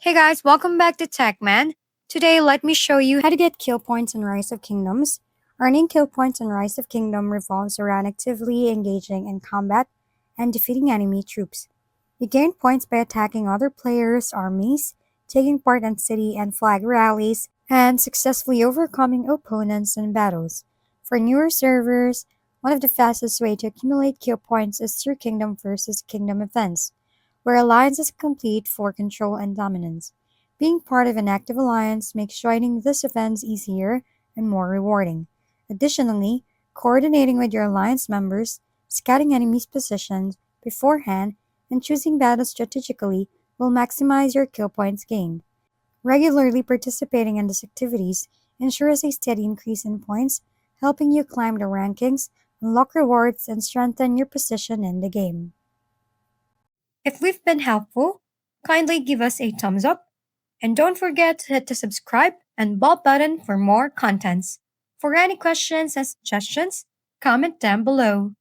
Hey guys, welcome back to TechMan. Today, let me show you how to get kill points in Rise of Kingdoms. Earning kill points in Rise of Kingdom revolves around actively engaging in combat and defeating enemy troops. You gain points by attacking other players' armies, taking part in city and flag rallies, and successfully overcoming opponents in battles. For newer servers, one of the fastest way to accumulate kill points is through Kingdom versus Kingdom events where alliances compete for control and dominance. Being part of an active alliance makes joining these events easier and more rewarding. Additionally, coordinating with your alliance members, scouting enemies' positions beforehand, and choosing battles strategically will maximize your kill points gained. Regularly participating in these activities ensures a steady increase in points, helping you climb the rankings, unlock rewards, and strengthen your position in the game. If we've been helpful, kindly give us a thumbs up and don't forget to hit the subscribe and bell button for more contents. For any questions and suggestions, comment down below.